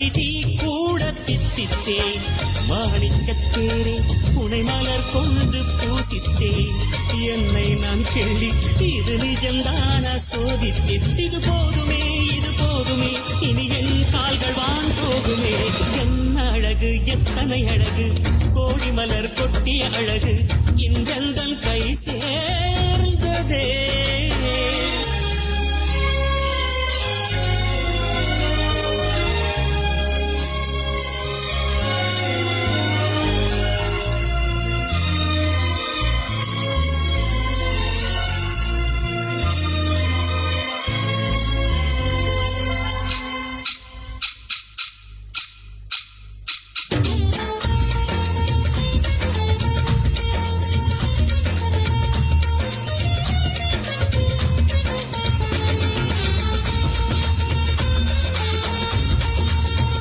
தீ கூட தித்தித்தேன் மாணிக்கத்தேரே உனை மலர் கொண்டு பூசித்தேன் என்னை நான் கிள்ளி இது நிஜம்தானா சோதித்தேன் இது போதுமே இனி என் கால்கள் வான் போகுமே என் அழகு எத்தனை அழகு கோடி மலர் கொட்டிய அழகு இன்றெந்தன் கை சேர்ந்ததே